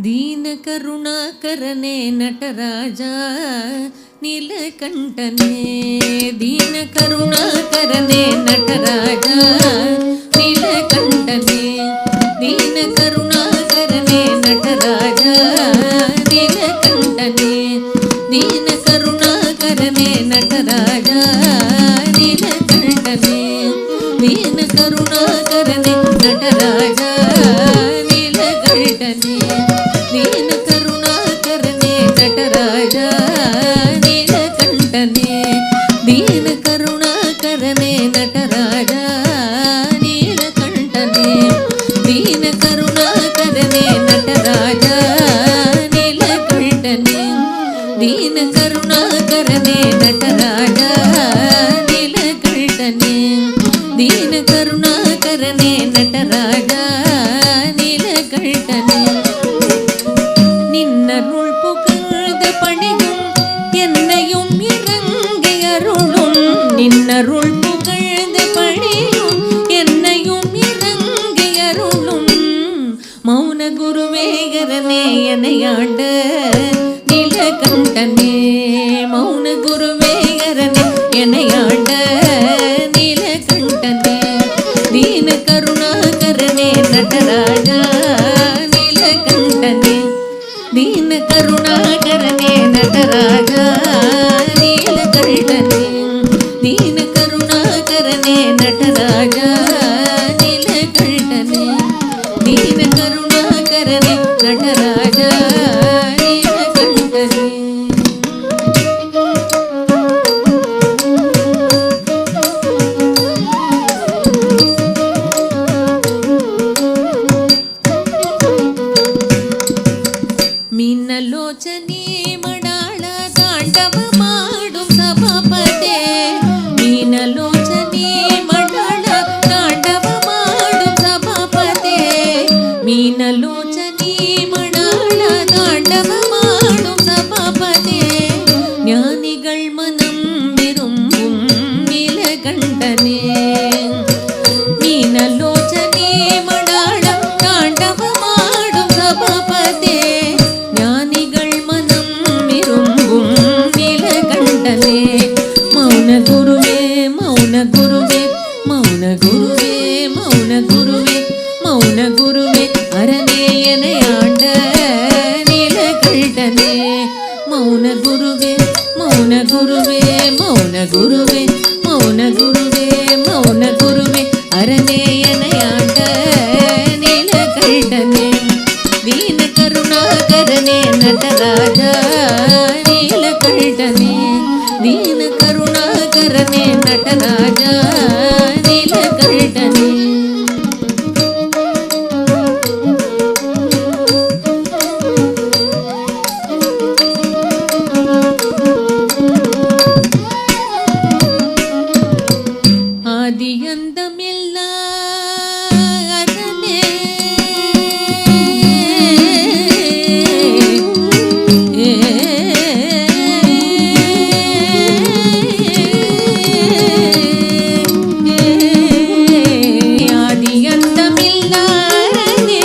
ದೀನ ಕರುಣಾಕರನೇ ನಟರಾಜ ನೀಲಕಂಠನೇ. ದೀನ ಕರುಣಾಕರನೇ ನಟರಾಜ ನೀಲಕಂಠನೇ. ದೀನ ಕರುಣಾಕರನೇ ನಟರಾಜ ನೀಲಕಂಠನೇ. ದೀನ ಕರುಣಾಕರನೇ ನಟರಾಜ ನೀಲಕಂಠನೇ. ದೀನ ಕರುಣಾಕರನೇ ನಟರಾಜ ನೀಲಕಂಠನೇ. ದೀನ ಕರುಣಾಕರನೇ ನಟರಾಜ ನೀಲಕಂಠನೇ. ದೀನ ಕರುಣಾಕರನೇ ನಟರಾಜ ನೀಲಕಂಠನೇ. ದೀನ ಕರುಣಾಕರನೇ ನಟರಾಜ ನೀಲಕಂಠನೇ. ದೀನ ಕರುಣಾಕರನೇ ನಟರಾಜ ನೀಲಕಂಠನೇ. ದೀನ ಕರುಣಾಕರನೇ ನಟರಾಜ நீலகண்டனே. நின்னருள் புகழ்ந்த பணியும் என்னையும் இறங்கி அருளும். நின்னருள் புகழ்ந்த பணியும் என்னையும் இறங்கி அருளும். மௌன குருவேகரனே எனையாண்ட நீலகண்டனே. மௌன குருவேகரனே எனையாண்ட நீலகண்டனே. தீன கருணாகரனே நட்டராஜ நீலகண்டனே. தீன கருணாகரனே நட்டராஜ நீலகண்டனே. தீன கருணாகரனே நட்டராஜ நீலகண்டனே. தீன கருணாகரனே நட்டராஜ நீலகண்டனே. ಮೀನಲೋಚನೆ ಮಡಾಳ ತಾಂಡವ ಮಾಡು ಸಭಾಪತೆ. ಮೀನಲೋಚನೆ ಮಡಾಳ ತಾಂಡವ ಮಾಡು ಸಭಾಪತೆ. ಮೀನಲೋಚನೆ ಮಡಾಳ ತಾಂಡವ ಮಾಡು ಸಭಾಪತೆ. ஞானிகள் மனம் விரும்பும் நீலகண்டனே. மீனலோச்சனே மடாள தாண்டவ மாடும் சபாபதே. ஞானிகள் மனம் விரும்பும் நீலகண்டனே. மௌன குருவே மௌன குருவே மௌன குருவே மௌன குருவே மௌன குருவே அரணே எனை ஆண்ட நீலகண்டனே. மௌன குருவே மௌன குருவே மௌன குருவே மௌன குருவே மௌன குருவே அரணே எனை ஆண்ட நீலகண்டனே. தீன கருணாகரனே நட்டராஜ நீலகண்டனே. தீன கருணாகரனே நட்டராஜ நீலகண்டனே. ஆதியந்தமில்லா அரணே. ஆதியந்தமில்லா அரணே.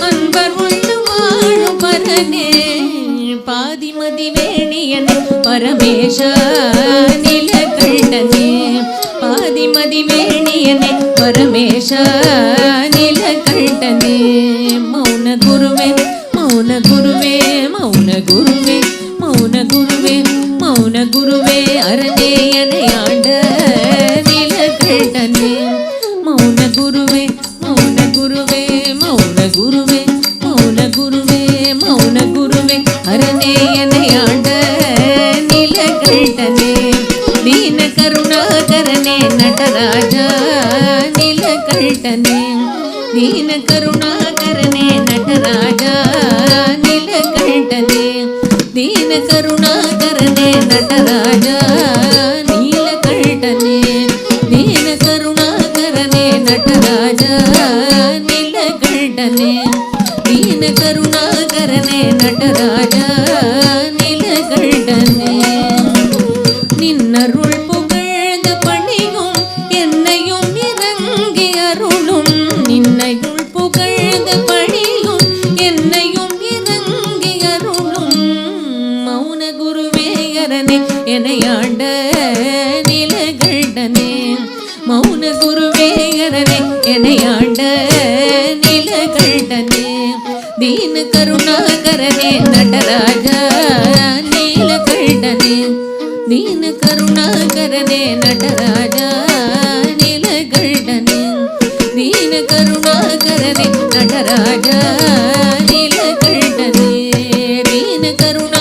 அன்பர் உண்டு வாழும் பரனே. பாதிமதி வேணியன் பரமேஷ நீலகண்டனே. பாதிமதி வேணியனே பரமேஷ நீலகண்டனே. மௌன குருவே மௌன குருவே மௌன குருவே மௌன குருவே மௌன குருவே அரணே எனை ஆண்ட நீலகண்டனே. மௌன குருவே மௌன குருவே மௌன குருவே மௌன குருவே மௌன குருவே அரணே எனை ஆண்ட நீலகண்டனே. தீன கருணாகரனே நட்டராஜ நீலகண்டனே. தீன கருணாகரனே நட்டராஜ நீலகண்டனே. தீன கருணாகரனே நட்டராஜ நீலகண்டனே. தீன கருணாகரனே நட்டராஜ நீலகண்டனே. தீன கருணாகரனே நட்டராஜ நீலகண்டனே. நின்னருள் புகழ்ந்த பணியும் என்னையும் இறங்கி அருளும். நின்னையுள் புகழ்ந்த பணியும் என்னையும் இறங்கி குருவேயரனே எனையாண்ட நீலகண்டனே மௌன குருவேயரனே எனையாண்ட நீலகண்டனே दीन करुणाकरने नटराजा नीलकंठने दीन करुणाकरने नटराजा नीलकंठने दीन करुणाकरने नटराजा नीलकंठने दीन करुणा